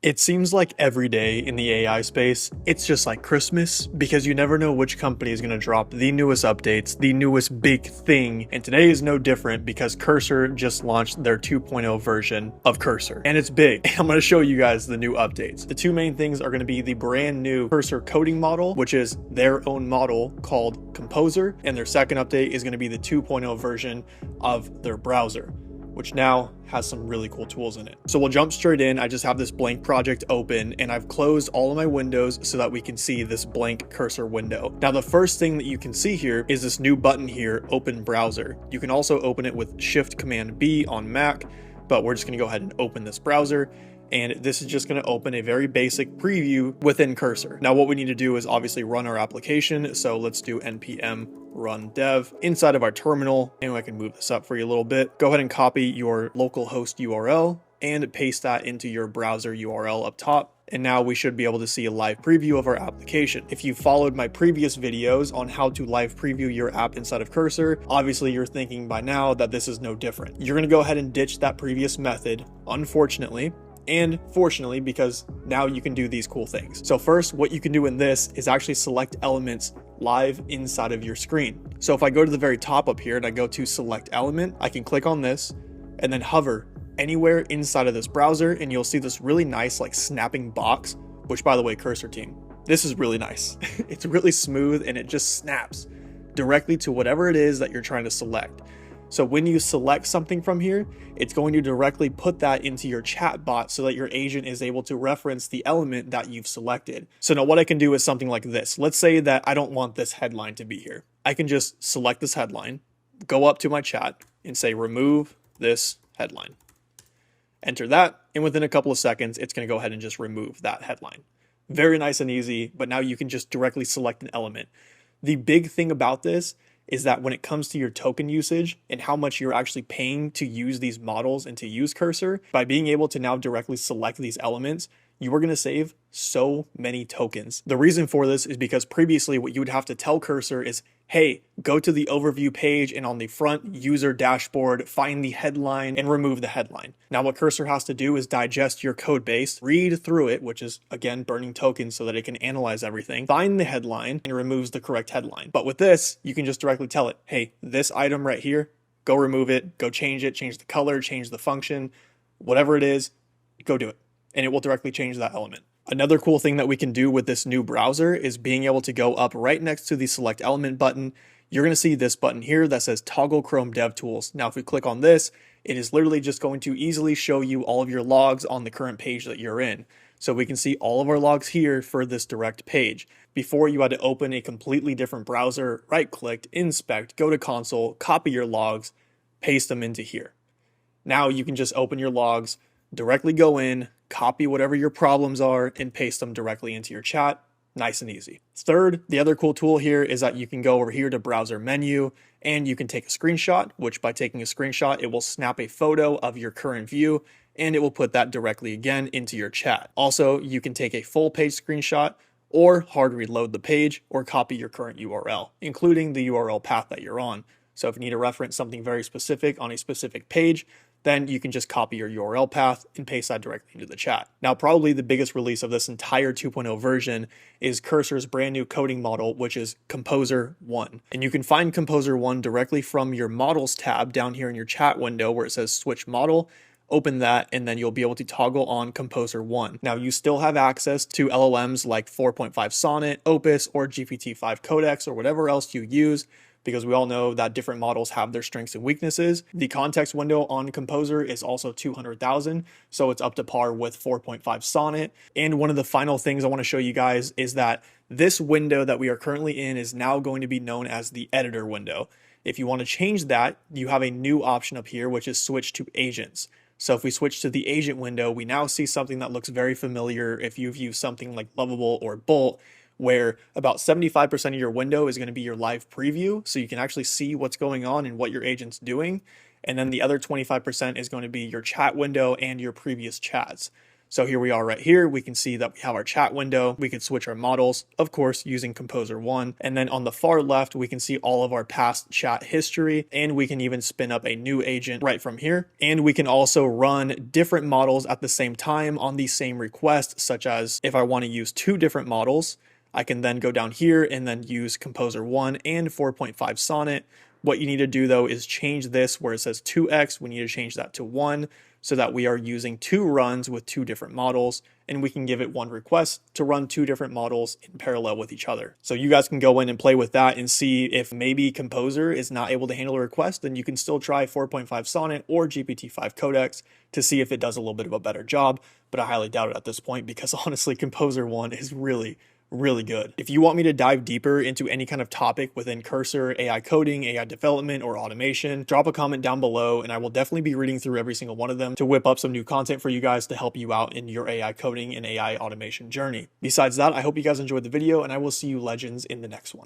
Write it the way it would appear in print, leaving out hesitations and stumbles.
It seems like every day in the AI space, it's just like Christmas because you never know which company is going to drop the newest updates, the newest big thing. And today is no different because Cursor just launched their 2.0 version of Cursor. And it's big. I'm going to show you guys the new updates. The two main things are going to be the brand new Cursor coding model, which is their own model called Composer. And their second update is going to be the 2.0 version of their browser, which now has some really cool tools in it. So we'll jump straight in. I just have this blank project open and I've closed all of my windows so that we can see this blank Cursor window. Now, the first thing that you can see here is this new button here, Open Browser. You can also open it with Shift Command B on Mac, but we're just gonna go ahead and open this browser. And this is just going to open a very basic preview within Cursor. Now, what we need to do is obviously run our application. So let's do npm run dev inside of our terminal. And I can move this up for you a little bit. Go ahead and copy your localhost URL and paste that into your browser URL up top. And now we should be able to see a live preview of our application. If you followed my previous videos on how to live preview your app inside of Cursor, obviously you're thinking by now that this is no different. You're going to go ahead and ditch that previous method, unfortunately. And fortunately, because now you can do these cool things. So first, what you can do in this is actually select elements live inside of your screen. So if I go to the very top up here and I go to select element, I can click on this and then hover anywhere inside of this browser and you'll see this really nice like snapping box, which by the way, Cursor team, this is really nice. It's really smooth and it just snaps directly to whatever it is that you're trying to select. So when you select something from here, it's going to directly put that into your chat bot so that your agent is able to reference the element that you've selected. So now what I can do is something like this. Let's say that I don't want this headline to be here. I can just select this headline, go up to my chat and say, remove this headline. Enter that, and within a couple of seconds, it's going to go ahead and just remove that headline. Very nice and easy, but now you can just directly select an element. The big thing about this is that when it comes to your token usage and how much you're actually paying to use these models and to use Cursor, by being able to now directly select these elements, you are going to save so many tokens. The reason for this is because previously what you would have to tell Cursor is, hey, go to the overview page and on the front user dashboard, find the headline and remove the headline. Now what Cursor has to do is digest your code base, read through it, which is again burning tokens so that it can analyze everything, find the headline and removes the correct headline. But with this, you can just directly tell it, hey, this item right here, go remove it, go change it, change the color, change the function, whatever it is, go do it. And it will directly change that element. Another cool thing that we can do with this new browser is being able to go up right next to the select element button. You're going to see this button here that says toggle Chrome DevTools. Now, if we click on this, it is literally just going to easily show you all of your logs on the current page that you're in. So we can see all of our logs here for this direct page. Before, you had to open a completely different browser, right-click, inspect, go to console, copy your logs, paste them into here. Now you can just open your logs, directly go in, copy whatever your problems are, and paste them directly into your chat. Nice and easy. Third, the other cool tool here is that you can go over here to browser menu and you can take a screenshot, which by taking a screenshot, it will snap a photo of your current view and it will put that directly again into your chat. Also, you can take a full page screenshot or hard reload the page or copy your current URL, including the URL path that you're on. So if you need to reference something very specific on a specific page, then you can just copy your URL path and paste that directly into the chat. Now, probably the biggest release of this entire 2.0 version is Cursor's brand new coding model, which is Composer 1. And you can find Composer 1 directly from your Models tab down here in your chat window where it says Switch Model. Open that, and then you'll be able to toggle on Composer 1. Now, you still have access to LLMs like 4.5 Sonnet, Opus, or GPT-5 Codex, or whatever else you use, because we all know that different models have their strengths and weaknesses. The context window on Composer is also 200,000, so it's up to par with 4.5 Sonnet. And one of the final things I want to show you guys is that this window that we are currently in is now going to be known as the editor window. If you want to change that, you have a new option up here, which is switch to agents. So if we switch to the agent window, we now see something that looks very familiar if you've used something like Lovable or Bolt, where about 75% of your window is going to be your live preview, so you can actually see what's going on and what your agent's doing. And then the other 25% is going to be your chat window and your previous chats. So here we are right here. We can see that we have our chat window. We can switch our models, of course, using Composer 1. And then on the far left, we can see all of our past chat history, and we can even spin up a new agent right from here. And we can also run different models at the same time on the same request, such as if I want to use 2 different models, I can then go down here and then use Composer 1 and 4.5 Sonnet. What you need to do though is change this where it says 2x, we need to change that to 1 so that we are using 2 runs with 2 different models, and we can give it 1 request to run 2 different models in parallel with each other. So you guys can go in and play with that and see if maybe Composer is not able to handle a request, then you can still try 4.5 Sonnet or GPT-5 Codex to see if it does a little bit of a better job, but I highly doubt it at this point because honestly Composer 1 is really good. If you want me to dive deeper into any kind of topic within Cursor, AI coding, AI development, or automation, drop a comment down below and I will definitely be reading through every single one of them to whip up some new content for you guys to help you out in your AI coding and AI automation journey. Besides that, I hope you guys enjoyed the video and I will see you legends in the next one.